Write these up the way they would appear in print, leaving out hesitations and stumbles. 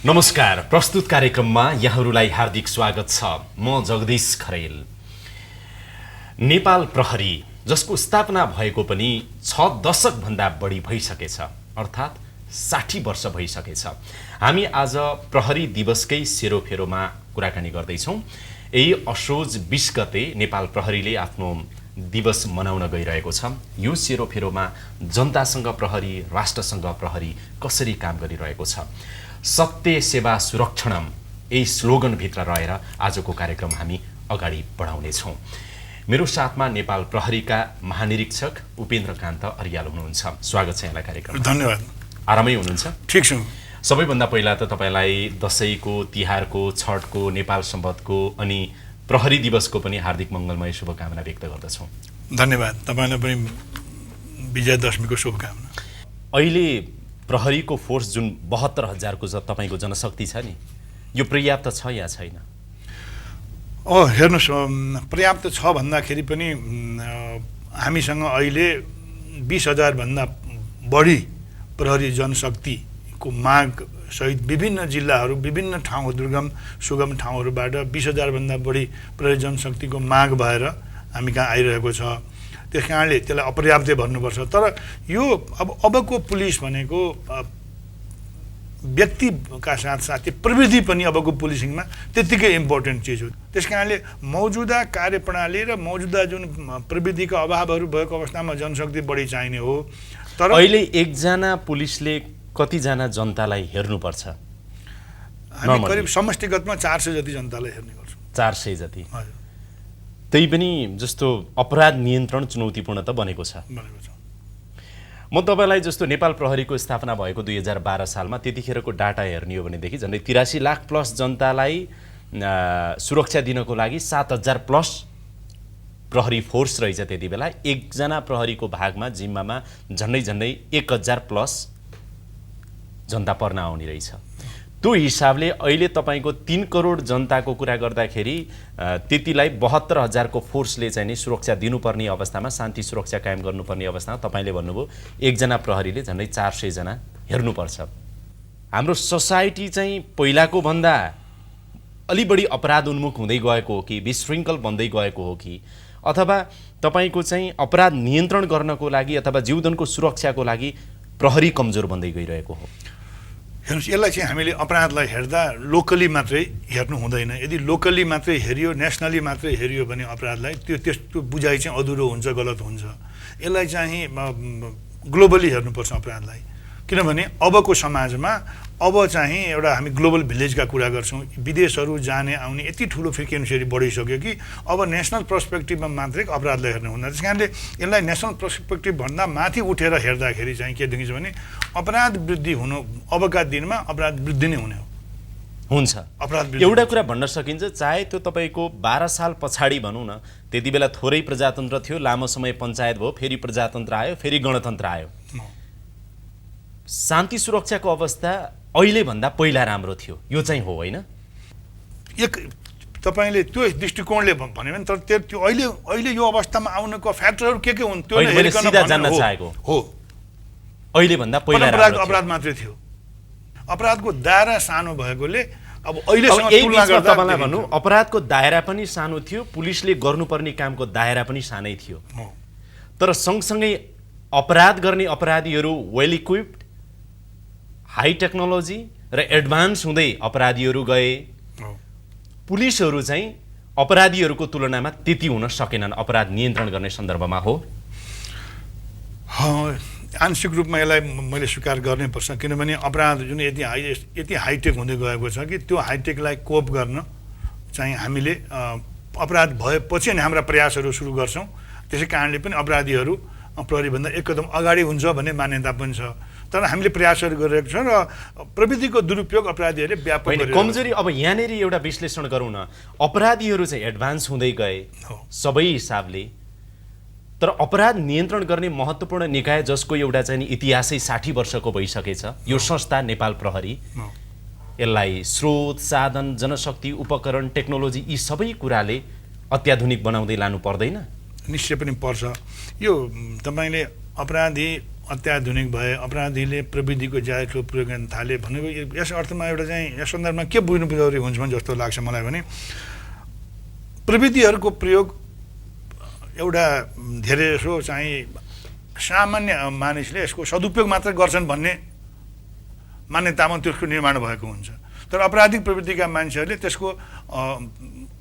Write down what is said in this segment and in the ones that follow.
नमस्कार। प्रस्तुत कार्यक्रममा यहाँहरूलाई हार्दिक स्वागत छ। म जगदीश खरेल। नेपाल प्रहरी जसको स्थापना भएको पनि 6 दशक भन्दा बढी भइसकेछ, अर्थात् 60 वर्ष भइसकेछ। हामी आज प्रहरी दिवसकै सेरोफेरोमा कुराकानी गर्दैछौँ। यही असोज 20 गते नेपाल प्रहरीले आफ्नो दिवस मनाउन गइरहेको छ। यो सेरोफेरोमा जनतासँग प्रहरी, राष्ट्रसँग प्रहरी कसरी काम गरिरहेको छ, सत्य सेवा सुरक्षणम, यही स्लोगनभित्र रहेर आजको कार्यक्रम हामी अगाडि बढाउनेछौँ। मेरो साथमा नेपाल प्रहरीका महानिरीक्षक उपेन्द्रकान्त अर्याल हुनुहुन्छ। स्वागत छ यहाँलाई कार्यक्रममा। धन्यवाद। आरामै हुनुहुन्छ? ठिक छु। सबैभन्दा पहिला त तपाईँलाई दशैंको, तिहारको, छठको, नेपाल सम्वतको अनि प्रहरी दिवसको पनि हार्दिक मङ्गलमय शुभकामना व्यक्त गर्दछौँ। धन्यवाद। तपाईँलाई पनि विजयादशमीको शुभकामना। अहिले प्रहरीको फोर्स जुन 72,000 को तपाईँको जनशक्ति छ नि, यो पर्याप्त छ या छैन? हेर्नुहोस्, पर्याप्त छ भन्दाखेरि पनि हामीसँग अहिले 20,000 भन्दा बढी प्रहरी जनशक्तिको माग सहित विभिन्न जिल्लाहरू, विभिन्न ठाउँहरू, दुर्गम सुगम ठाउँहरूबाट 20,000 भन्दा बढी प्रहरी जनशक्तिको माग भएर हामी कहाँ आइरहेको छ। त्यस कारणले त्यसलाई अपर्याप्तै भन्नुपर्छ। तर यो अबको पुलिस भनेको व्यक्तिका साथसाथै प्रविधि पनि अबको पुलिसिङमा त्यत्तिकै इम्पोर्टेन्ट चिज हो। त्यस कारणले मौजुदा कार्यप्रणाली र मौजुदा जुन प्रविधिका अभावहरू भएको अवस्थामा जनशक्ति बढी चाहिने हो। तर अहिले एकजना पुलिसले कतिजना जनतालाई हेर्नुपर्छ? हामी करिब समष्टिगतमा 400 जति जनतालाई हेर्ने गर्छौँ। 400 जति। हजुर। त्यही पनि जस्तो अपराध नियन्त्रण चुनौतीपूर्ण त बनेको छ। म तपाईँलाई जस्तो नेपाल प्रहरीको स्थापना भएको 2012 सालमा त्यतिखेरको डाटा हेर्ने हो भनेदेखि झन्डै 83 लाख प्लस जनतालाई सुरक्षा दिनको लागि 7,000 प्लस प्रहरी फोर्स रहेछ। त्यति बेला एकजना प्रहरीको भागमा जिम्मामा झन्डै 1,000 प्लस जनता पर्न आउने रहेछ। त्यो हिसाबले अहिले तपाईँको 3 करोड जनताको कुरा गर्दाखेरि त्यतिलाई 72,000 को फोर्सले चाहिँ नि सुरक्षा दिनुपर्ने अवस्थामा, शान्ति सुरक्षा कायम गर्नुपर्ने अवस्थामा तपाईँले भन्नुभयो एकजना प्रहरीले झन्डै 400 जना हेर्नुपर्छ। हाम्रो सोसाइटी चाहिँ पहिलाको भन्दा अलि बढी अपराध उन्मुख हुँदै गएको हो कि विशृङ्खल बन्दै गएको हो कि, अथवा तपाईँको चाहिँ अपराध नियन्त्रण गर्नको लागि अथवा जीवनको सुरक्षाको लागि प्रहरी कमजोर बन्दै गइरहेको हो? हेर्नुहोस्, यसलाई चाहिँ हामीले अपराधलाई हेर्दा लोकली मात्रै हेर्नु हुँदैन। यदि लोकली मात्रै हेरियो, नेसनली मात्रै हेरियो भने अपराधलाई त्यस्तो बुझाइ चाहिँ अधुरो हुन्छ, गलत हुन्छ। यसलाई चाहिँ ग्लोबली हेर्नुपर्छ अपराधलाई। किनभने अबको समाजमा अब चाहिँ एउटा हामी ग्लोबल भिलेजका कुरा गर्छौँ। विदेशहरू जाने आउने यति ठुलो फ्रिक्वेन्सी बढिसक्यो कि अब नेसनल पर्सपेक्टिभमा मात्रै अपराधलाई हेर्नु हुँदैन। त्यस कारणले यसलाई नेसनल पर्सपेक्टिभ भन्दा माथि उठेर हेर्दाखेरि चाहिँ के देखिन्छ भने अपराध वृद्धि हुनु, अबका दिनमा अपराध वृद्धि नै हुने हो। हुन्छ। अपराध एउटा कुरा भन्न सकिन्छ, चाहे त्यो तपाईँको 12 साल पछाडि भनौँ न, त्यति बेला थोरै प्रजातन्त्र थियो, लामो समय पञ्चायत भयो, फेरि प्रजातन्त्र आयो, फेरि गणतन्त्र आयो, शान्ति सुरक्षाको अवस्था अहिले भन्दा पहिला राम्रो थियो, यो चाहिँ हो होइन? तपाईले त्यो दृष्टिकोणले भन्यो भने, तर त्यो अहिले यो अवस्थामा आउनको फ्याक्टरहरू के हुन् त्यो मैले सिधा जान्न चाहेको हो। अहिले भन्दा पहिला अपराध मात्रै थियो। अपराधको दायरा सानो भएकोले अब अहिलेसँग तुलना गर्दा तपाईलाई भन्नु, अपराधको दायरा पनि सानो थियो, पुलिसले गर्नुपर्ने कामको दायरा पनि सानै थियो। तर सँगसँगै अपराध गर्ने अपराधीहरू वेल इक्विप्ड, हाई टेक्नोलोजी र एडभान्स हुँदै अपराधीहरू गए। पुलिसहरू चाहिँ अपराधीहरूको तुलनामा त्यति हुन सकेनन् अपराध नियन्त्रण गर्ने सन्दर्भमा। हो, आंशिक रूपमा यसलाई मैले स्वीकार गर्नैपर्छ। किनभने अपराध जुन यति हाइटेक हुँदै गएको छ कि त्यो हाइटेकलाई कोप गर्न चाहिँ हामीले अपराध भएपछि नै हाम्रा प्रयासहरू सुरु गर्छौँ। त्यसै कारणले पनि अपराधीहरू प्रहरीभन्दा एक कदम अगाडि हुन्छ भन्ने मान्यता पनि छ। तर हामीले प्रयासहरू गरिरहेको छौँ र प्रविधिको दुरुपयोग अपराधीहरूले व्यापक गरिरहेको छ। कमजोरी अब यहाँनिर एउटा विश्लेषण गरौँ न, अपराधीहरू चाहिँ एडभान्स हुँदै गए सबै हिसाबले, तर अपराध नियन्त्रण गर्ने महत्त्वपूर्ण निकाय जसको एउटा चाहिँ इतिहासै 60 वर्षको भइसकेछ, यो संस्था नेपाल प्रहरी, यसलाई स्रोत, साधन, जनशक्ति, उपकरण, टेक्नोलोजी यी सबै कुराले अत्याधुनिक बनाउँदै लानु पर्दैन? निश्चय पनि पर्छ। यो तपाईले अपराधी अत्याधुनिक भए, अपराधीले प्रविधिको ज्यादा ठुलो प्रयोग गर्न थाले भनेको यस अर्थमा एउटा चाहिँ यस सन्दर्भमा के बुझ्नु जरुरी हुन्छ भने जस्तो लाग्छ मलाई भने प्रविधिहरूको प्रयोग एउटा धेरै जसो चाहिँ सामान्य मानिसले यसको सदुपयोग मात्र गर्छन् भन्ने मान्यतामा त्यसको निर्माण भएको हुन्छ। तर आपराधिक प्रवृत्तिका मान्छेहरूले त्यसको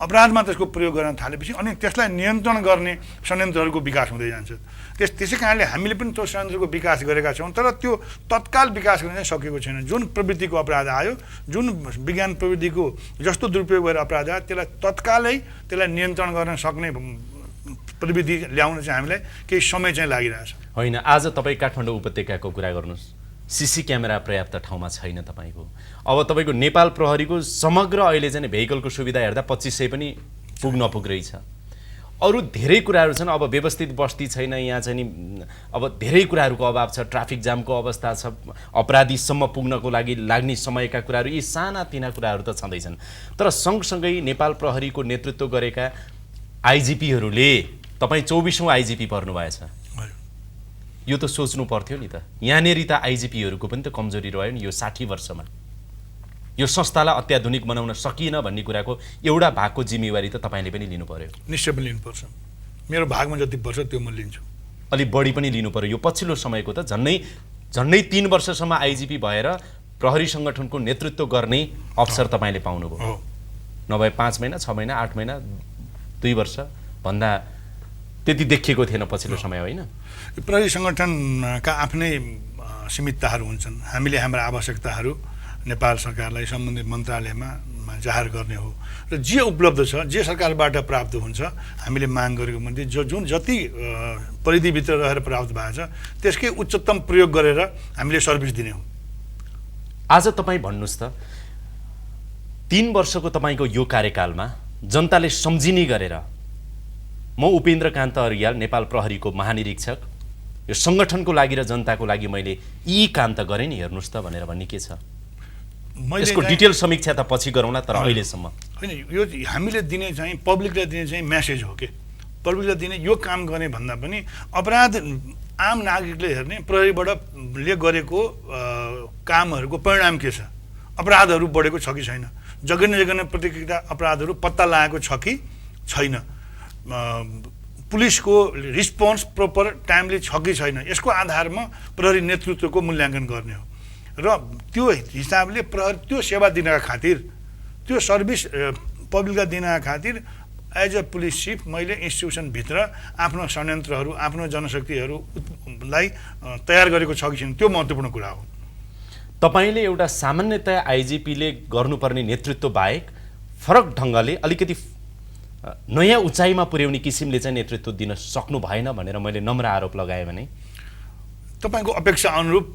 अपराधमा त्यसको प्रयोग गर्न थालेपछि अनि त्यसलाई नियन्त्रण गर्ने संयन्त्रहरूको विकास हुँदै जान्छ। त्यसै कारणले हामीले पनि त्यो संयन्त्रको विकास गरेका छौँ, तर त्यो तत्काल विकास गर्न चाहिँ सकेको छैन। जुन प्रवृत्तिको अपराध आयो, जुन विज्ञान प्रविधिको जस्तो दुरुपयोग गरेर अपराध आयो, त्यसलाई तत्कालै त्यसलाई नियन्त्रण गर्न सक्ने प्रविधि ल्याउन चाहिँ हामीलाई केही समय चाहिँ लागिरहेछ। होइन, आज तपाईँ काठमाडौँ उपत्यकाको कुरा गर्नुहोस्, सीसी क्यामेरा पर्याप्त ठाउँमा छैन तपाईँको। अब तपाईँको नेपाल प्रहरीको समग्र अहिले चाहिँ भेहिकलको सुविधा हेर्दा 2500 पनि नपुग रहेछ। अरू धेरै कुराहरू छन्। अब व्यवस्थित बस्ती छैन यहाँ चाहिँ नि, अब धेरै कुराहरूको अभाव छ, ट्राफिक जामको अवस्था छ, अपराधीसम्म पुग्नको लागि लाग्ने समयका कुराहरू, यी सानातिना कुराहरू त छँदैछन्। तर सँगसँगै नेपाल प्रहरीको नेतृत्व गरेका आइजिपीहरूले, तपाईँ 24औं आइजिपी पर्नुभएछ, यो त सोच्नु पर्थ्यो नि त। यहाँनेरि त आइजिपीहरूको पनि त कमजोरी रह्यो नि यो 60 वर्षमा। यो संस्थालाई अत्याधुनिक बनाउन सकिएन भन्ने कुराको एउटा भागको जिम्मेवारी त तपाईँले पनि लिनु पर्यो। निश्चय पनि लिनुपर्छ। मेरो भागमा जति पर्छ त्यो म लिन्छु। अलि बढी पनि लिनु पर्यो। यो पछिल्लो समयको त झन्डै 3 वर्षसम्म आइजिपी भएर प्रहरी सङ्गठनको नेतृत्व गर्ने अवसर तपाईँले पाउनुभयो। नभए 5 महिना, 6 महिना, 8 महिना, 2 वर्ष भन्दा त्यति देखिएको थिएन पछिल्लो समय, होइन? प्रहरी सङ्गठनका आफ्नै सीमितताहरू हुन्छन्। हामीले हाम्रा आवश्यकताहरू नेपाल सरकारलाई सम्बन्धित मन्त्रालयमा जाहेर गर्ने हो र जे उपलब्ध छ, जे सरकारबाट प्राप्त हुन्छ, हामीले माग गरेको मध्ये जुन जति परिधिभित्र रहेर प्राप्त भएको छ त्यसकै उच्चतम प्रयोग गरेर हामीले सर्भिस दिने हो। आज तपाईँ भन्नुहोस् त, 3 वर्षको तपाईँको यो कार्यकालमा जनताले सम्झिने गरेर म उपेन्द्रकान्त अर्याल, नेपाल प्रहरीको महानिरीक्षक, यो सङ्गठनको लागि र जनताको लागि मैले यी काम त गरेँ नि, हेर्नुहोस् त भनेर भन्ने के छ? यसको डिटेल समीक्षा त पछि गरौँला, तर अहिलेसम्म होइन। यो हामीले दिने चाहिँ पब्लिकलाई दिने चाहिँ मेसेज हो कि पब्लिकलाई दिने यो काम गर्ने भन्दा पनि अपराध आम नागरिकले हेर्ने प्रहरीबाट गरेको कामहरूको परिणाम के छ, अपराधहरू बढेको छ कि छैन, जघन्य प्रतिक्रिया अपराधहरू पत्ता लागेको छ कि छैन, पुलिसको रिस्पोन्स प्रोपर टाइमली छ कि छैन, यसको आधारमा प्रहरी नेतृत्वको मूल्याङ्कन गर्ने हो। र त्यो हिसाबले प्रहरी त्यो सेवा दिनका खातिर, त्यो सर्भिस पब्लिकलाई दिनका खातिर एज अ पुलिस चिफ मैले इन्स्टिट्युसनभित्र आफ्नो संयन्त्रहरू, आफ्नो जनशक्तिहरूलाई तयार गरेको छ कि छैन, त्यो महत्त्वपूर्ण कुरा हो। तपाईँले एउटा सामान्यतया आइजिपीले गर्नुपर्ने नेतृत्व बाहेक फरक ढङ्गले अलिकति नयाँ उचाइमा पुर्याउने किसिमले चाहिँ नेतृत्व दिन सक्नु भएन भनेर मैले नम्र आरोप लगाएँ भने तपाईँको अपेक्षा अनुरूप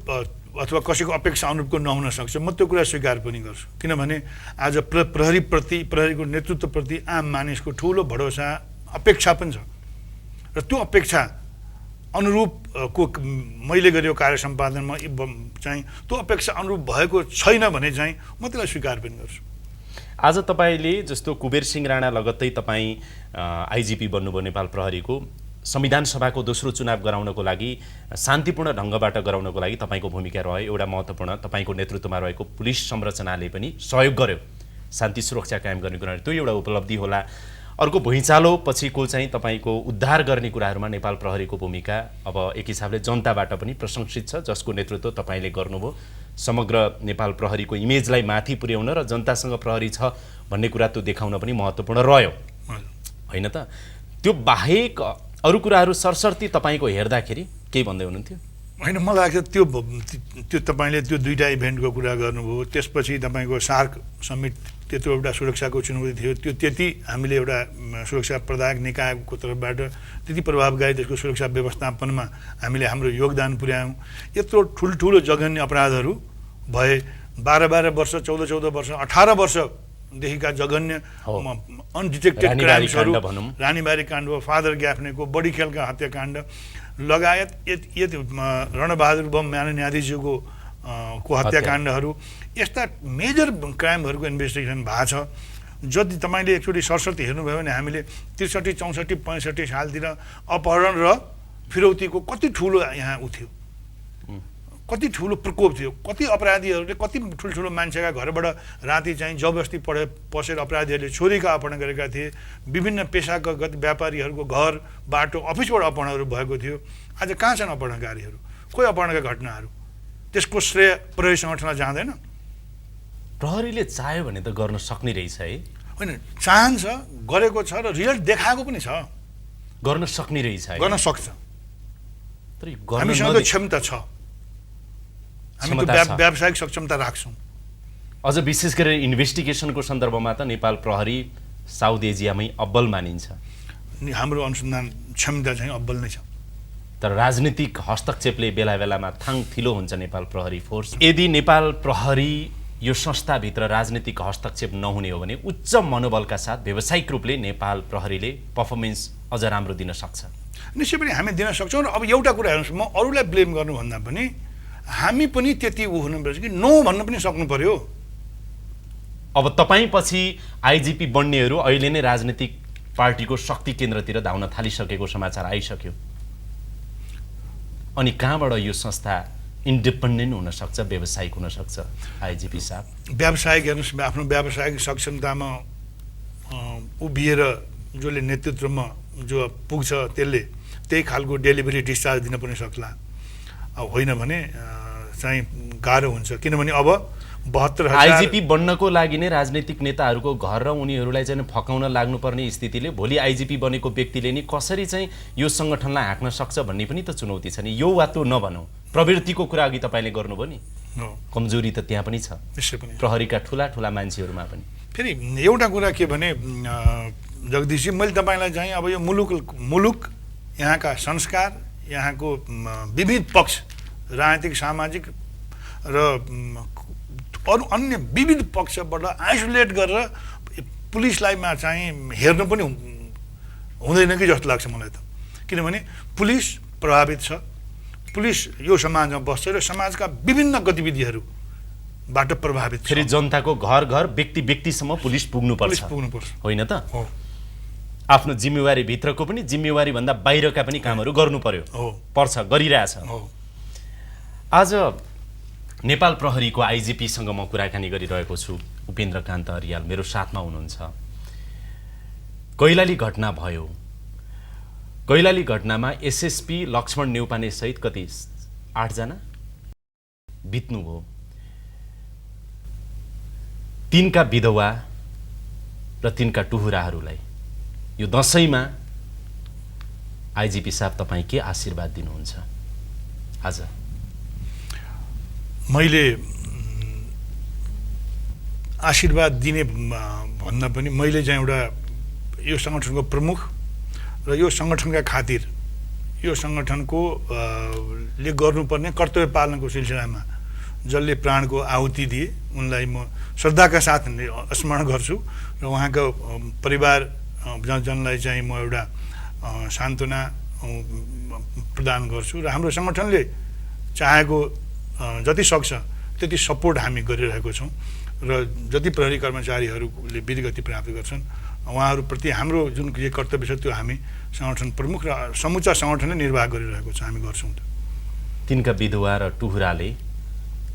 अथवा कसैको अपेक्षा अनुरूपको नहुन सक्छ। म त्यो कुरा स्वीकार पनि गर्छु, किनभने आज प्रहरीप्रति, प्रहरीको नेतृत्वप्रति आम मानिसको ठुलो भरोसा, अपेक्षा पनि छ र त्यो अपेक्षा अनुरूपको मैले गरेको कार्य सम्पादनमा चाहिँ त्यो अपेक्षा अनुरूप भएको छैन भने चाहिँ म त्यसलाई स्वीकार पनि गर्छु। आज तपाईँले जस्तो कुबेर सिंह राणा लगत्तै तपाईँ आइजिपी बन्नुभयो नेपाल प्रहरीको, संविधान सभाको दोस्रो चुनाव गराउनको लागि, शान्तिपूर्ण ढङ्गबाट गराउनको लागि तपाईँको भूमिका रह्यो। एउटा महत्त्वपूर्ण तपाईँको नेतृत्वमा रहेको पुलिस संरचनाले पनि सहयोग गर्यो शान्ति सुरक्षा कायम गर्ने कुरा, त्यो एउटा उपलब्धि होला। अर्को भुइँचालो पछिको चाहिँ तपाईँको उद्धार गर्ने कुराहरूमा नेपाल प्रहरीको भूमिका अब एक हिसाबले जनताबाट पनि प्रशंसित छ, जसको नेतृत्व तपाईँले गर्नुभयो। समग्र नेपाल प्रहरीको इमेजलाई माथि पुर्याउन र जनतासँग प्रहरी छ भन्ने कुरा त्यो देखाउन पनि महत्त्वपूर्ण रह्यो, होइन त? त्यो बाहेक अरू कुराहरू सरसर्ती तपाईँको हेर्दाखेरि केही भन्दै हुनुहुन्थ्यो? होइन, मलाई लाग्छ त्यो तपाईँले त्यो 2टा इभेन्टको कुरा गर्नुभयो, त्यसपछि तपाईँको सार्क समिट, त्यत्रो एउटा सुरक्षाको चुनौती थियो, त्यो त्यति हामीले एउटा सुरक्षा प्रदायक निकायको तर्फबाट त्यति प्रभावकारी त्यसको सुरक्षा व्यवस्थापनमा हामीले हाम्रो योगदान पुर्यायौँ। यत्रो ठुल्ठुलो जघन्य अपराधहरू भए, 12-12 वर्ष, 14-14 वर्ष, 18 वर्षदेखिका जघन्य अनडिटेक्टेड क्राइम्सहरू, रानीबारी काण्ड भयो, फादर ग्याफ्नेको, बडी खेलका हत्याकाण्ड लगायत यति रणबहादुर बम न्यायाधीशज्यूको हत्याकाण्डहरू, यस्ता मेजर क्राइमहरूको इन्भेस्टिगेसन भएको छ। जति तपाईँले एकचोटि सरस्वती हेर्नुभयो भने हामीले 63, 64, 65 सालतिर अपहरण र फिरौतीको कति ठुलो यहाँ थियो, कति ठुलो प्रकोप थियो, कति अपराधीहरूले कति ठुल्ठुलो मान्छेका घरबाट राति चाहिँ जबरजस्ती पसेर अपराधीहरूले छोरीका अपहरण गरेका थिए। विभिन्न पेसागत व्यापारीहरूको घर बाटो अफिसबाट अपहरणहरू भएको थियो। आज कहाँ छन् अपहरणकारीहरू, कोही अपहरणका घटनाहरू? त्यसको श्रेय प्रहरी सङ्गठनलाई जाँदैन। प्रहरीले चाह्यो भने त गर्न सक्ने रहेछ है। होइन, चाहन्छ, गरेको छ र रिजल्ट देखाएको पनि छ, गर्न सक्ने रहेछ है, गर्न सक्छ। तर हामीसँग त क्षमता छ, हामी त व्यावसायिक सक्षमता राख्छौँ। अझ विशेष गरेर इन्भेस्टिगेसनको सन्दर्भमा त नेपाल प्रहरी साउथ एसियामै अब्बल मानिन्छ। हाम्रो अनुसन्धान क्षमता चाहिँ अब्बल नै छ। तर राजनीतिक हस्तक्षेपले बेला बेलामा थाङथिलो हुन्छ नेपाल प्रहरी फोर्स। यदि नेपाल प्रहरी यो संस्थाभित्र राजनीतिक हस्तक्षेप नहुने हो भने उच्च मनोबलका साथ व्यावसायिक रूपले नेपाल प्रहरीले पर्फर्मेन्स अझ राम्रो दिन सक्छ। निश्चय पनि हामी दिन सक्छौँ। र अब एउटा कुरा हेर्नुहोस्, म अरूलाई ब्लेम गर्नुभन्दा पनि हामी पनि त्यति हुनुपर्छ कि नो भन्न पनि सक्नु पर्यो। अब तपाईँ पछि आइजिपी बन्नेहरू अहिले नै राजनीतिक पार्टीको शक्ति केन्द्रतिर धाउन थालिसकेको समाचार आइसक्यो। अनि कहाँबाट यो संस्था इन्डिपेन्डेन्ट हुनसक्छ, व्यावसायिक हुनसक्छ? आइजिपी साहब, व्यावसायिक हेर्नुहोस्, आफ्नो व्यावसायिक सक्षमतामा उभिएर जसले नेतृत्वमा जो पुग्छ त्यसले त्यही खालको डेलिभरी डिस्चार्ज दिन पनि सक्ला। अब होइन भने चाहिँ गाह्रो हुन्छ। किनभने अब 72,000 आइजिपी बन्नको लागि नै राजनीतिक नेताहरूको घर र उनीहरूलाई चाहिँ फकाउन लाग्नुपर्ने स्थितिले भोलि आइजिपी बनेको व्यक्तिले नि कसरी चाहिँ यो सङ्गठनलाई हाँक्न सक्छ भन्ने पनि त चुनौती छ नि। यो वा त्यो नभनौँ, प्रवृत्तिको कुरा अघि तपाईँले गर्नुभयो नि, कमजोरी त त्यहाँ पनि छ प्रहरीका ठुला ठुला मान्छेहरूमा पनि। फेरि एउटा कुरा के भने जगदीशजी, मैले तपाईँलाई चाहिँ अब यो मुलुक यहाँका संस्कार, यहाँको विविध पक्ष, राजनीतिक सामाजिक र अरू अन्य विविध पक्षबाट आइसोलेट गरेर पुलिसलाई चाहिँ हेर्नु पनि हुँदैन कि जस्तो लाग्छ मलाई त। किनभने पुलिस प्रभावित छ, पुलिस यो समाजमा बस्छ र समाजका विभिन्न गतिविधिहरूबाट प्रभावित छ। फेरि जनताको घर घर व्यक्ति व्यक्तिसम्म पुलिस पुग्नुपर्छ, होइन त? आफ्नो जिम्मेवारी भित्रको पनि जिम्मेवारी भन्दा बाहिरका पनि कामहरू गर्नु पर्छ, गरिरहेछ। आज नेपाल प्रहरीको आइजिपीसँग म कुराकानी गरिरहेको छु। उपेन्द्रकान्त अर्याल मेरो साथमा हुनुहुन्छ। कैलाली घटना भयो, कैलाली घटनामा एसएसपी लक्ष्मण नेउपाने सहित कति 8 जना बित्नुभयो। तिनका विधवा र तिनका टुहुराहरूलाई यो दशैंमा आइजिपी साहब तपाईँ के आशीर्वाद दिनुहुन्छ? आज मैले आशीर्वाद दिने भन्दा पनि मैले चाहिँ एउटा यो सङ्गठनको प्रमुख र यो सङ्गठनका खातिर यो सङ्गठनको ले गर्नुपर्ने कर्तव्य पालनको सिलसिलामा जसले प्राणको आहुति दिए उनलाई म श्रद्धाका साथ स्मरण गर्छु र उहाँको परिवार जनलाई चाहिँ म एउटा सान्त्वना प्रदान गर्छु। र हाम्रो सङ्गठनले चाहेको जति सक्छ त्यति सपोर्ट हामी गरिरहेको छौँ र जति प्रहरी कर्मचारीहरूले वीरगति प्राप्त गर्छन् उहाँहरूप्रति हाम्रो जुन कर्तव्य छ त्यो हामी सङ्गठन प्रमुख र समुचा सङ्गठनले निर्वाह गरिरहेको छ, हामी गर्छौँ। तिनका विधवा र टुहुराले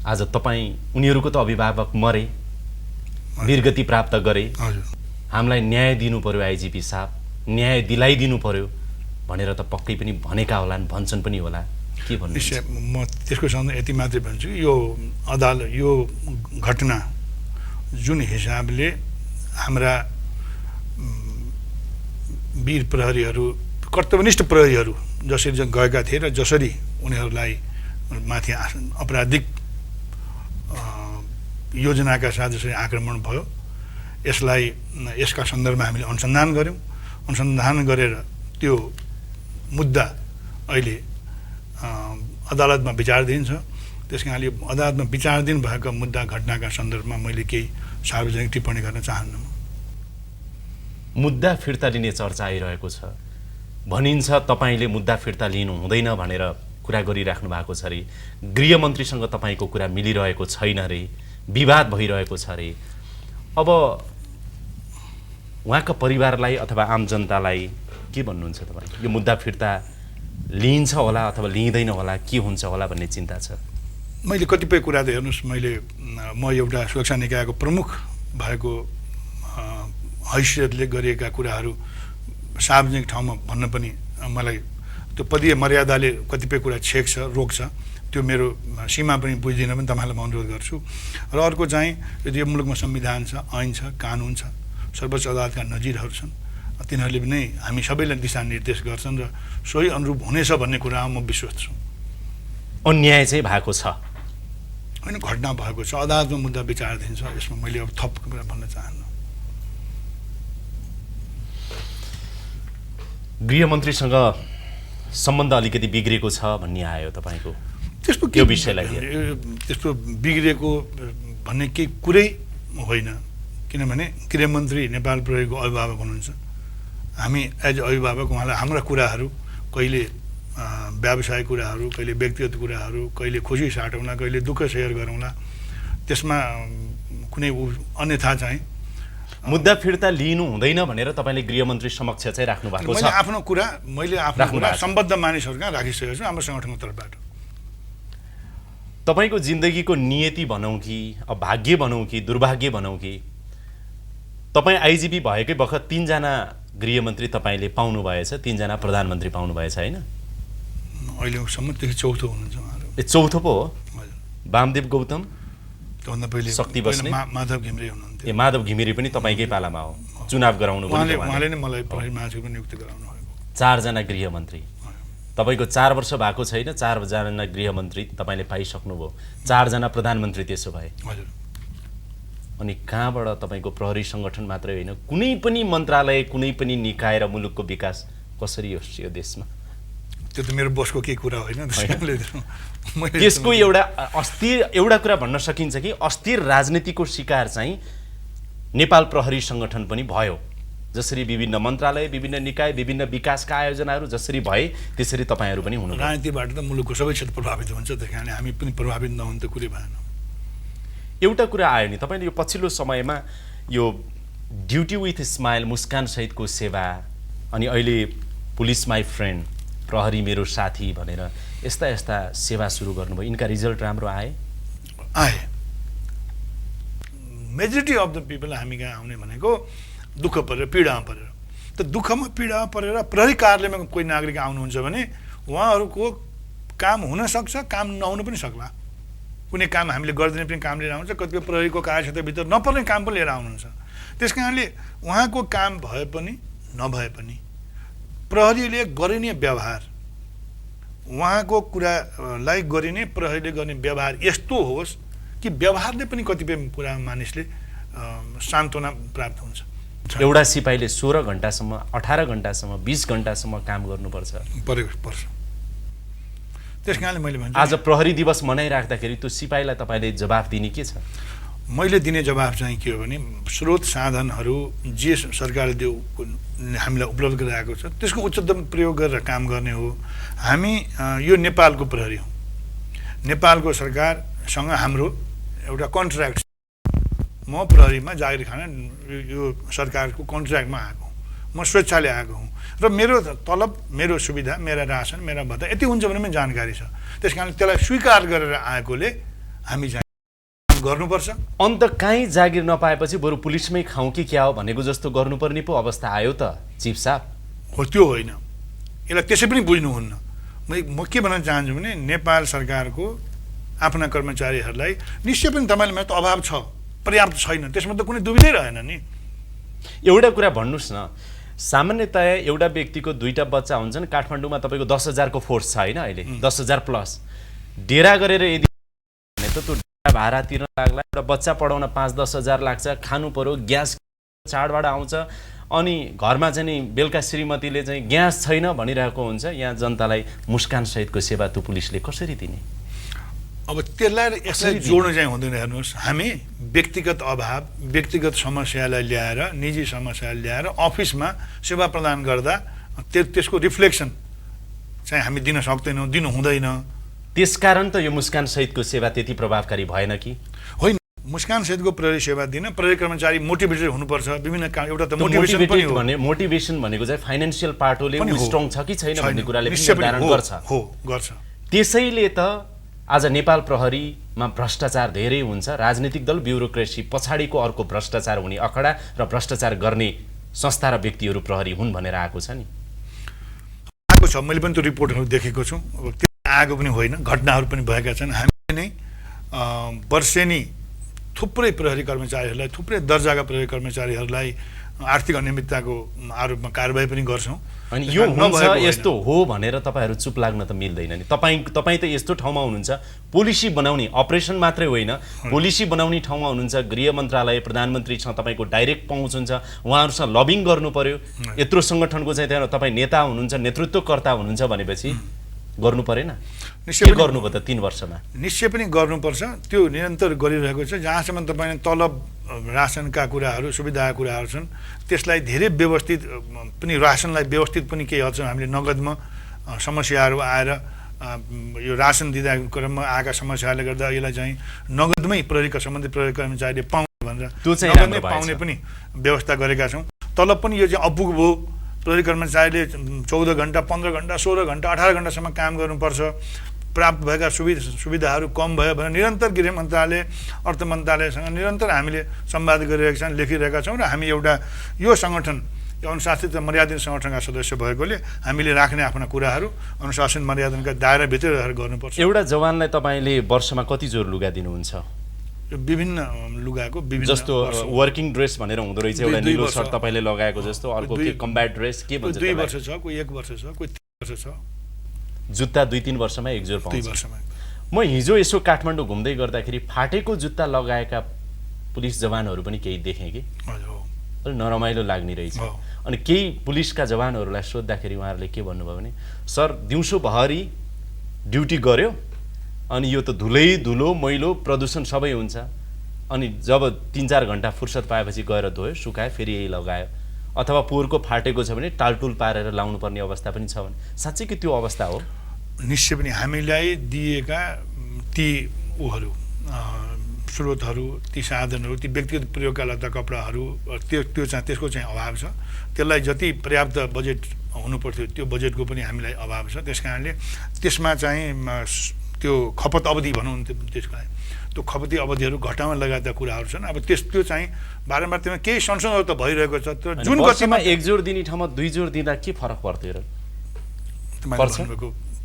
आज तपाईँ उनीहरूको त अभिभावक मरे, वीरगति प्राप्त गरे, हामीलाई न्याय दिनु पर्यो आइजिपी साहब, न्याय दिलाइदिनु पर्यो भनेर त पक्कै पनि भनेका होलान्, भन्छन् पनि होला। के भन्नु? म त्यसको सम्बन्ध यति मात्रै भन्छु कि यो अदालत यो घटना जुन हिसाबले हाम्रा वीर प्रहरीहरू कर्तव्यनिष्ठ प्रहरीहरू जसरी गएका थिए र जसरी उनीहरूलाई माथि आपराधिक योजनाका साथ जसरी आक्रमण भयो यसका सन्दर्भमा हामीले अनुसन्धान गऱ्यौँ। अनुसन्धान गरेर त्यो मुद्दा अहिले अदालतमा विचाराधीन छ। त्यस कारणले अदालतमा विचाराधीन भएका मुद्दा घटनाका सन्दर्भमा मैले केही सार्वजनिक टिप्पणी गर्न चाहन्न। मुद्दा फिर्ता लिने चर्चा आइरहेको छ, भनिन्छ तपाईँले मुद्दा फिर्ता लिनु हुँदैन भनेर कुरा गरिराख्नु भएको छ अरे, गृहमन्त्रीसँग तपाईँको कुरा मिलिरहेको छैन अरे, विवाद भइरहेको छ अरे। अब उहाँको परिवारलाई अथवा आम जनतालाई के भन्नुहुन्छ तपाईँ? यो मुद्दा फिर्ता लिइन्छ होला अथवा लिइँदैन होला, के हुन्छ होला भन्ने चिन्ता छ? मैले कतिपय कुरा त हेर्नुहोस्, म एउटा सुरक्षा निकायको प्रमुख भएको हैसियतले गरिएका कुराहरू सार्वजनिक ठाउँमा भन्न पनि मलाई त्यो पदीय मर्यादाले कतिपय कुरा छेक्छ, रोक्छ। त्यो मेरो सीमा पनि बुझ्दिनँ पनि तपाईँलाई म अनुरोध गर्छु। र अर्को चाहिँ यदि यो मुलुकमा संविधान छ, ऐन छ, कानुन छ, सर्वोच्च अदालतका नजिरहरू छन्, तिनीहरूले पनि हामी सबैलाई दिशानिर्देश गर्छन् र सोही अनुरूप हुनेछ भन्ने कुरामा म विश्वास छु। अन्याय चाहिँ भएको छ होइन, घटना भएको छ, अदालतमा मुद्दा विचाराधीन छ। यसमा मैले अब थप कुरा भन्न चाहन्न। गृहमन्त्रीसँग सम्बन्ध अलिकति बिग्रेको छ भन्ने आयो तपाईँको, त्यस्तो यो विषयलाई त्यस्तो बिग्रेको भन्ने केही कुरै होइन। किनभने गृहमन्त्री नेपाल प्रहरीको अभिभावक हुनुहुन्छ। हामी एज अभिभावक उहाँलाई हाम्रा कुराहरू, कहिले व्यावसायिक कुराहरू, कहिले व्यक्तिगत कुराहरू, कहिले खुसी साटौँला, कहिले दुःख सेयर गरौँला, त्यसमा कुनै अन्यथा चाहिँ मुद्दा फिर्ता लिनु हुँदैन भनेर तपाईँले गृहमन्त्री समक्ष चाहिँ राख्नु भएको छ। मैले आफ्नो कुरा सम्बद्ध मानिसहरूका राखिसकेको छु हाम्रो सङ्गठनको तर्फबाट। तपाईँको जिन्दगीको नियति भनौँ कि भाग्य भनौँ कि दुर्भाग्य भनौँ कि तपाईँ आइजिपी भएकै बखत 3 जना गृहमन्त्री तपाईँले पाउनुभएछ, 3 जना प्रधानमन्त्री पाउनुभएछ होइन? अहिलेसम्मदेखि चौथो हुनुहुन्छ उहाँहरू। ए चौथो पो हो? वामदेव गौतम, त्योभन्दा पहिले शक्ति बस्ने, माधव घिमिरे हुनुहुन्थ्यो। ए माधव घिमिरे पनि तपाईँकै पालामा हो, चुनाव गराउनु पनि उहाँले नै मलाई प्रहरी महासचिव नियुक्त गराउनु भएको। 4 जना गृहमन्त्री, तपाईँको 4 वर्ष भएको छैन, 4 जना गृहमन्त्री तपाईँले पाइसक्नुभयो, 4 जना प्रधानमन्त्री त्यसो भए। हजुर। अनि कहाँबाट तपाईँको प्रहरी सङ्गठन मात्रै होइन, कुनै पनि मन्त्रालय, कुनै पनि निकाय र मुलुकको विकास कसरी होस् यो देशमा? त्यो त मेरो बसको केही कुरा होइन। त्यसको एउटा कुरा भन्न सकिन्छ कि अस्थिर राजनीतिको शिकार चाहिँ नेपाल प्रहरी सङ्गठन पनि भयो। जसरी विभिन्न मन्त्रालय, विभिन्न निकाय, विभिन्न विकासका आयोजनाहरू जसरी भए त्यसरी तपाईँहरू पनि हुनु। राजनीतिबाट त मुलुकको सबै क्षेत्र प्रभावित हुन्छ, त्यही कारण हामी पनि प्रभावित नहुनु त कुरै भएन। एउटा कुरा आयो नि, तपाईँले यो पछिल्लो समयमा यो ड्युटी विथ स्माइल, मुस्कान सहितको सेवा, अनि अहिले पुलिस माई फ्रेन्ड, प्रहरी मेरो साथी भनेर यस्ता यस्ता सेवा सुरु गर्नुभयो, यिनका रिजल्ट राम्रो आए? मेजोरिटी अफ द पिपल हामी कहाँ आउने भनेको दुःख परेर, पीडामा परेर। त दुःखमा पीडामा परेर प्रहरी कार्यालयमा कोही नागरिक आउनुहुन्छ भने उहाँहरूको काम हुनसक्छ, काम नहुन पनि सक्ला। कुनै काम हामीले गरिदिने पनि काम लिएर आउँछ, कतिपय प्रहरीको कार्यक्षेत्रभित्र नपर्ने काम पनि लिएर आउनुहुन्छ। त्यस कारणले उहाँको काम भए पनि नभए पनि प्रहरीले गरिने व्यवहार, उहाँको कुरालाई गरिने, प्रहरीले गर्ने व्यवहार यस्तो होस् कि व्यवहारले पनि कतिपय कुरा मानिसले सान्त्वना प्राप्त हुन्छ। एउटा सिपाहीले 16 घण्टासम्म, 18 घण्टासम्म, 20 घण्टासम्म काम गर्नुपर्छ, पर्छ। त्यस कारणले मैले भन्छु, आज प्रहरी दिवस मनाइराख्दाखेरि त्यो सिपाहीलाई तपाईँले जवाफ दिने के छ? मैले दिने जवाफ चाहिँ के हो भने स्रोत साधनहरू जे सरकारले हामीलाई उपलब्ध गराएको छ त्यसको उच्चतम प्रयोग गरेर काम गर्ने हो। हामी यो नेपालको प्रहरी हौँ, नेपालको सरकारसँग हाम्रो एउटा कन्ट्र्याक्ट छ। म प्रहरीमा जागिर खान यो सरकारको कन्ट्र्याक्टमा आएको हुँ, म स्वेच्छाले आएको हुँ र मेरो तलब, मेरो सुविधा, मेरा रासन, मेरा भत्ता यति हुन्छ भने पनि जानकारी छ। त्यस कारण त्यसलाई स्वीकार गरेर आएकोले हामी चाहिँ गर्नुपर्छ। अन्त कहीँ जागिर नपाएपछि बरु पुलिसमै खाउँ कि क्या हो भनेको जस्तो गर्नुपर्ने पो अवस्था आयो त चिफ साहब। हो, त्यो होइन, यसलाई त्यसै पनि बुझ्नुहुन्न। म के भन्न चाहन्छु भने नेपाल सरकारको आफ्ना कर्मचारीहरूलाई निश्चय पनि तपाईँलाई त अभाव छ, पर्याप्त छैन, त्यसमा त कुनै दुविधै रहेन नि। एउटा कुरा भन्नुहोस् न, सामान्यतया एउटा व्यक्तिको 2टा बच्चा हुन्छन्, काठमाडौँमा तपाईँको 10,000 को फोर्स छ होइन अहिले, 10,000 प्लस। डेरा गरेर यदि त त्यो भाडा तिर्न लाग्ला, एउटा बच्चा पढाउन 5-10 हजार लाग्छ, खानु पर्यो, ग्यास चाडबाट आउँछ, अनि घरमा चाहिँ नि बेलुका श्रीमतीले चाहिँ ग्यास छैन भनिरहेको हुन्छ। यहाँ जनतालाई मुस्कान सहितको सेवा त्यो पुलिसले कसरी दिने? अब त्यसलाई यसलाई जोड्नु चाहिँ हुँदैन। हेर्नुहोस्, हामी व्यक्तिगत अभाव, व्यक्तिगत समस्यालाई ल्याएर, निजी समस्या ल्याएर अफिसमा सेवा प्रदान गर्दा त्यसको रिफ्लेक्सन चाहिँ हामी दिन सक्दैनौँ, दिनु हुँदैन। त्यसकारण त यो मुस्कान सहितको सेवा त्यति प्रभावकारी भएन कि होइन? मुस्कान सहितको प्रहरी सेवा दिन प्रहरी कर्मचारी मोटिभेटेड हुनुपर्छ। विभिन्न काम, एउटा त मोटिभेसन पनि हो। मोटिभेसन भनेको चाहिँ फाइनान्शियल पार्टले स्ट्रङ छ कि छैन भन्ने कुराले पनि निर्धारण गर्छ। हो, गर्छ। त्यसैले त आज नेपाल प्रहरीमा भ्रष्टाचार धेरै हुन्छ, राजनीतिक दल ब्युरोक्रेसी पछाडिको अर्को भ्रष्टाचार हुने अखडा र भ्रष्टाचार गर्ने संस्था र व्यक्तिहरू प्रहरी हुन् भनेर आएको छ नि। आएको छ, मैले पनि त्यो रिपोर्टहरू देखेको छु। अब त्यो आएको पनि होइन, घटनाहरू पनि भएका छन्। हामीले नै वर्षेनी थुप्रै प्रहरी कर्मचारीहरूलाई, थुप्रै दर्जाका प्रहरी कर्मचारीहरूलाई आर्थिक अनियमितताको आरोपमा कारबाही पनि गर्छौँ। अनि यो हुन्छ यस्तो हो भनेर तपाईँहरू चुप लाग्न त मिल्दैन नि। तपाईँ त यस्तो ठाउँमा हुनुहुन्छ, पोलिसी बनाउने, अपरेसन मात्रै होइन, पोलिसी बनाउने ठाउँमा हुनुहुन्छ। गृह मन्त्रालय, प्रधानमन्त्रीसँग तपाईँको डाइरेक्ट पहुँच हुन्छ, उहाँहरूसँग लबिङ गर्नु पर्यो। यत्रो सङ्गठनको चाहिँ त्यहाँ तपाईँ नेता हुनुहुन्छ, नेतृत्वकर्ता हुनुहुन्छ भनेपछि गर्नु परेन? के गर्नुभयो त 3 वर्षमा? निश्चय पनि गर्नुपर्छ, त्यो निरन्तर गरिरहेको छ। जहाँसम्म तपाईँले तलब, रासनका कुराहरू, सुविधाका कुराहरू छन्, त्यसलाई धेरै व्यवस्थित पनि, रासनलाई व्यवस्थित पनि केही हदसम्म हामीले नगदमा समस्याहरू आएर यो रासन दिँदा क्रममा आएका समस्याहरूले गर्दा यसलाई चाहिँ नगदमै प्रहरीका सम्बन्धित प्रहरी कर्मचारीले पाउने भनेर त्यो चाहिँ नगदमै पाउने पनि व्यवस्था गरेका छौँ। तलब पनि यो चाहिँ अपुग भयो। प्रहरी कर्मचारीले 14 घन्टा, 15 घन्टा, 16 घन्टा, 18 घन्टासम्म काम गर्नुपर्छ। प्राप्त भएका सुविधाहरू कम भयो भने निरन्तर गृह मन्त्रालय, अर्थ मन्त्रालयसँग निरन्तर हामीले संवाद गरिरहेका छौँ, लेखिरहेका छौँ। र हामी एउटा यो सङ्गठन, यो अनुशासित र मर्यादित सङ्गठनका सदस्य भएकोले हामीले राख्ने आफ्ना कुराहरू अनुशासन मर्यादाका दायराभित्र रहेर गर्नुपर्छ। एउटा जवानलाई तपाईँले वर्षमा कति जोर लुगा दिनुहुन्छ? विभिन्न लुगाको विभिन्न, जस्तो वर्किङ ड्रेस भनेर हुँदो रहेछ, एउटा निलो सर्ट तपाईँले लगाएको जस्तो, अर्को के कम्ब्याट ड्रेस के भन्छ? 2 वर्ष छ, कोही 1 वर्ष छ, कोही 3 वर्ष छ। जुत्ता 2-3 वर्षमा एक जोर पाउँछ। 2 वर्षमा। म हिजो यसो काठमाडौँ घुम्दै गर्दाखेरि फाटेको जुत्ता लगाएका पुलिस जवानहरू पनि केही देखेँ कि अलिक नरमाइलो लाग्ने रहेछ। अनि केही पुलिसका जवानहरूलाई सोद्धाखेरि उहाँहरूले के भन्नुभयो भने, सर दिउँसोभरि ड्युटी गर्यो अनि यो त धुलो मैलो प्रदूषण सबै हुन्छ, अनि जब 3-4 घन्टा फुर्सद पाएपछि गएर धोयो, सुकायो, फेरि यही लगायो। अथवा पोहोरको फाटेको छ भने टालटुल पारेर लाउनु पर्ने अवस्था पनि छ भने साँच्चै कि त्यो अवस्था हो? निश्चय पनि हामीलाई दिएका ती स्रोतहरू, ती साधनहरू, ती व्यक्तिगत प्रयोगका लत्ता कपडाहरू, त्यो चाहिँ त्यसको चाहिँ अभाव छ। त्यसलाई जति पर्याप्त बजेट हुनुपर्थ्यो त्यो बजेटको पनि हामीलाई अभाव छ। त्यस कारणले त्यसमा चाहिँ त्यो खपत अवधि भनौँ त्यसलाई, त्यो खपती अवधिहरू घटाउन लगाएका कुराहरू छन्। अब त्यो चाहिँ बारम्बार त्यसमा केही संशोधनहरू त भइरहेको छ। तर जुन गतिमा 1 जोर दिने ठाउँमा 2 जोर दिँदा के फरक पर्थ्यो र?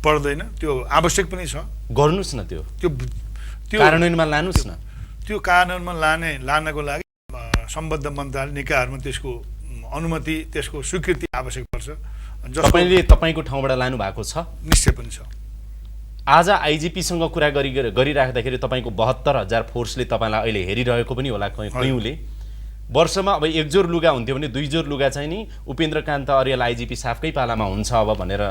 पर्दैन, त्यो आवश्यक पनि छ। गर्नुस् न, त्यो कार्यान्वयनमा लानुस् न। त्यो कार्यान्वयनमा लानको लागि सम्बद्ध मन्त्रालय निकायहरूमा त्यसको अनुमति, त्यसको स्वीकृति आवश्यक पर्छ। तपाईँले तपाईँको ठाउँबाट लानु भएको छ? निश्चय पनि छ। आज आइजिपीसँग कुरा गरिराख्दाखेरि तपाईँको 72,000 फोर्सले तपाईँलाई अहिले हेरिरहेको पनि होला कयौँले। वर्षमा अब 1 जोर लुगा हुन्थ्यो भने 2 जोर लुगा चाहिँ नि उपेन्द्रकान्त अर्याल आइजिपी साफकै पालामा हुन्छ अब भनेर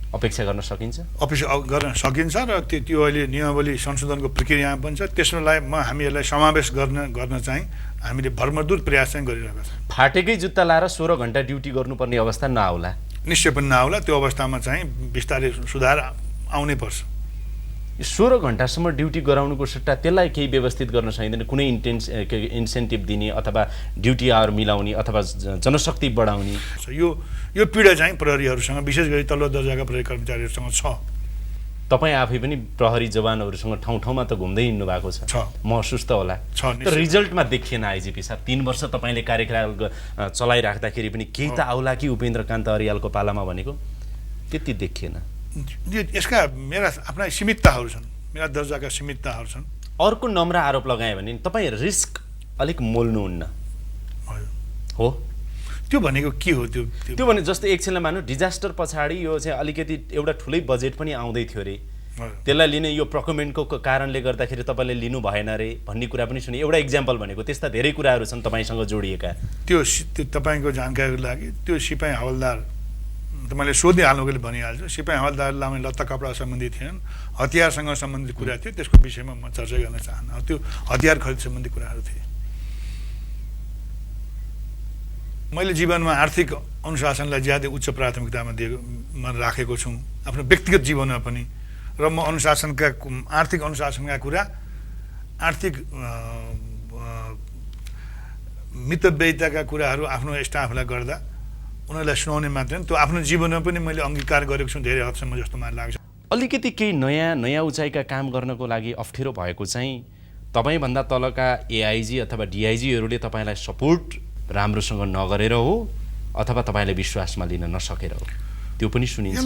अपेक्षा गर्न सकिन्छ? अपेक्षा गर्न सकिन्छ र त्यो अहिले नियमावली संशोधनको प्रक्रियामा पनि छ। त्यसलाई हामीहरूलाई समावेश गर्न चाहिँ हामीले भरमरदुर प्रयास चाहिँ गरिरहेका छौँ। फाटेकै जुत्ता लाएर 16 घन्टा ड्युटी गर्नुपर्ने अवस्था नआउला? निश्चय पनि नआउला। त्यो अवस्थामा चाहिँ बिस्तारै सुधार आउनै पर्छ। 16 घन्टासम्म ड्युटी गराउनुको सट्टा त्यसलाई केही व्यवस्थित गर्न सकिँदैन? कुनै इन्सेन्टिभ दिने अथवा ड्युटी आवर मिलाउने अथवा जनशक्ति बढाउने? यो पीडा चाहिँ प्रहरीहरूसँग, विशेष गरी तल्लो दर्जाका प्रहरी कर्मचारीहरूसँग छ। तपाईँ आफै पनि प्रहरी जवानहरूसँग ठाउँ ठाउँमा त घुम्दै हिँड्नु भएको छ, महसुस त होला। तर रिजल्टमा देखिएन आइजिपी साहब। 3 वर्ष तपाईँले कार्यकाल चलाइराख्दाखेरि पनि केही त आउला कि उपेन्द्रकान्त अर्यालको पालामा भनेको? त्यति देखिएन। यसका मेरा आफ्ना सीमितताहरू छन्, मेरा दर्जाका सीमितताहरू छन्। अर्को नम्र आरोप लगाए भने तपाईँ रिस्क अलिक मोल्नुहुन्न हो? त्यो भनेको के हो? त्यो भने जस्तो एकछिनलाई मान्नु डिजास्टर पछाडि यो चाहिँ अलिकति एउटा ठुलै बजेट पनि आउँदै थियो अरे, त्यसलाई लिने यो प्रोक्युरमेन्टको कारणले गर्दाखेरि तपाईँले लिनु भएन अरे भन्ने कुरा पनि सुने। एउटा इक्जाम्पल भनेको त्यस्ता धेरै कुराहरू छन् तपाईँसँग जोडिएका। त्यो तपाईँको जानकारीको लागि त्यो सिपाही हवलदार तपाईँले सोधिहाल्नुको लागि भनिहाल्छु। सिपाही हवलदारलाई लत्ता कपडा सम्बन्धी थिएनन्, हतियारसँग सम्बन्धित कुरा थियो। त्यसको विषयमा म चर्चा गर्न चाहन्न। त्यो हतियार खरिद सम्बन्धी कुराहरू थिए। मैले जीवनमा आर्थिक अनुशासनलाई ज्यादै उच्च प्राथमिकतामा राखेको छु, आफ्नो व्यक्तिगत जीवनमा पनि। र म आर्थिक अनुशासनका कुरा, आर्थिक मितव्ययिताका कुराहरू आफ्नो स्टाफलाई गर्दा उनीहरूलाई सुनाउने मात्र त्यो आफ्नो जीवनमा पनि मैले अङ्गीकार गरेको छु धेरै हदसम्म जस्तो मलाई लाग्छ। अलिकति केही नयाँ उचाइका काम गर्नको लागि अप्ठ्यारो भएको चाहिँ तपाईँभन्दा तलका एआइजी अथवा डिआइजीहरूले तपाईँलाई सपोर्ट राम्रोसँग नगरेर हो अथवा तपाईँले विश्वासमा लिन नसकेर हो, त्यो पनि सुनिन्छ।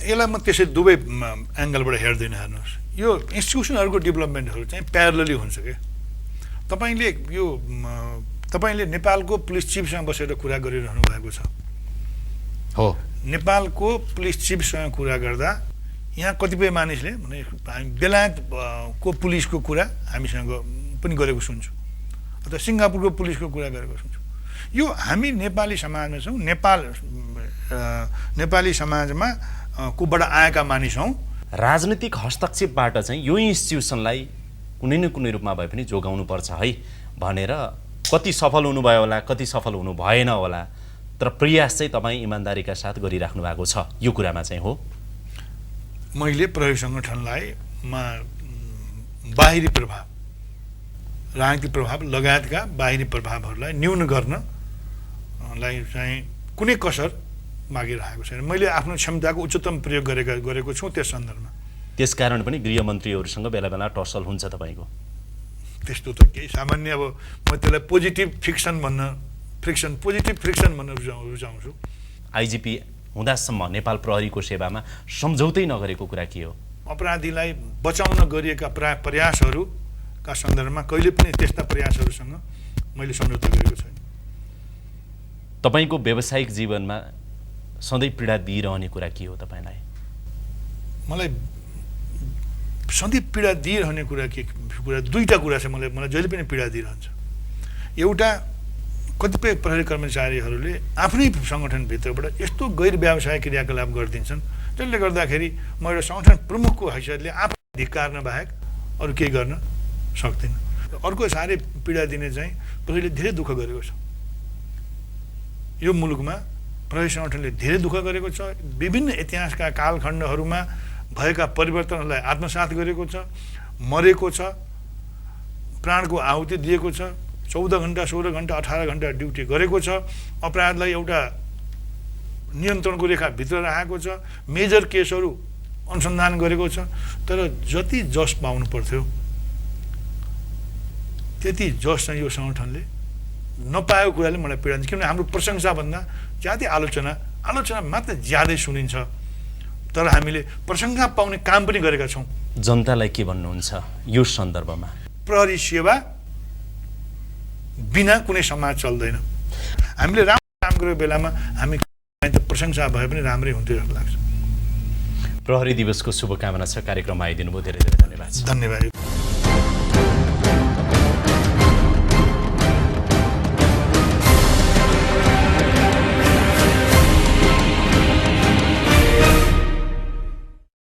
यसलाई म त्यसै दुवै एङ्गलबाट हेर्दैन। हेर्नुहोस्, यो इन्स्टिट्युसनहरूको डेभलपमेन्टहरू चाहिँ प्यारलली हुन्छ क्या। तपाईँले नेपालको पुलिस चिफसँग बसेर कुरा गरिरहनु भएको छ हो। नेपालको पुलिस चिफसँग कुरा गर्दा यहाँ कतिपय मानिसले भने बेलायतको पुलिसको कुरा हामीसँग पनि गरेको सुन्छु, अथवा सिङ्गापुरको पुलिसको कुरा गरेको सुन्छु। यो हामी नेपाली समाजमा छौँ, नेपाली समाजमा कोबाट आएका मानिस हौँ। राजनीतिक हस्तक्षेपबाट चाहिँ यो इन्स्टिट्युसनलाई कुनै न कुनै रूपमा भए पनि जोगाउनुपर्छ है भनेर कति सफल हुनुभयो होला, कति सफल हुनु भएन होला, तर प्रयास चाहिँ तपाईँ इमान्दारीका साथ गरिराख्नु भएको छ। यो कुरामा चाहिँ हो, मैले प्रहरी सङ्गठनलाई बाहिरी प्रभाव, राजनीतिक प्रभाव लगायतका बाहिरी प्रभावहरूलाई न्यून गर्नलाई चाहिँ कुनै कसर मागिरहेको छैन। मैले आफ्नो क्षमताको उच्चतम प्रयोग गरेको छु त्यस सन्दर्भमा। त्यसकारण पनि गृहमन्त्रीहरूसँग बेला बेला टसल हुन्छ तपाईँको? त्यस्तो त केही सामान्य, अब म त्यसलाई पोजिटिभ फ्रिक्सन भन्न रुचाउँछु। आइजिपी हुँदासम्म नेपाल प्रहरीको सेवामा सम्झौतै नगरेको कुरा के हो? अपराधीलाई बचाउन गरिएका प्रयासहरूका सन्दर्भमा कहिले पनि त्यस्ता प्रयासहरूसँग मैले सम्झौता गरेको छैन। तपाईँको व्यावसायिक जीवनमा सधैँ पीडा दिइरहने कुरा के हो तपाईँलाई? मलाई सधैँ पीडा दिइरहने कुरा दुईवटा कुरा छ मलाई जहिले पनि पीडा दिइरहन्छ। एउटा, कतिपय प्रहरी कर्मचारीहरूले आफ्नै सङ्गठनभित्रबाट यस्तो गैर व्यावसायिक क्रियाकलाप गरिदिन्छन् जसले गर्दाखेरि म एउटा सङ्गठन प्रमुखको हैसियतले आफू धिक्कार्न बाहेक अरू केही गर्न सक्दिनँ। अर्को साह्रै पीडा दिने चाहिँ प्रहरीले धेरै दुःख गरेको छ। यो मुलुकमा प्रहरी सङ्गठनले धेरै दुःख गरेको छ। विभिन्न इतिहासका कालखण्डहरूमा भएका परिवर्तनहरूलाई आत्मसात गरेको छ, मरेको छ, प्राणको आहुति दिएको छ, 14 घण्टा 16 घण्टा 18 घण्टा ड्युटी गरेको छ, अपराधलाई एउटा नियन्त्रणको रेखाभित्र राखेको छ, मेजर केसहरू अनुसन्धान गरेको छ। तर जति जस पाउनु पर्थ्यो त्यति जस चाहिँ यो सङ्गठनले नपाएको कुराले मलाई पीडा दिन्छ। किनभने हाम्रो प्रशंसाभन्दा ज्यादै आलोचना मात्र ज्यादै सुनिन्छ, तर हामीले प्रशंसा पाउने काम पनि गरेका छौँ। जनतालाई के भन्नुहुन्छ यो सन्दर्भमा? प्रहरी सेवा बिना कुनै समाज चल्दैन। हामीले राम्रो काम गरेको बेलामा हामी प्रशंसा भए पनि राम्रै हुन्थ्यो जस्तो लाग्छ। प्रहरी दिवसको शुभकामना छ। कार्यक्रममा आइदिनु भयो, धेरै धेरै धन्यवाद। धन्यवाद।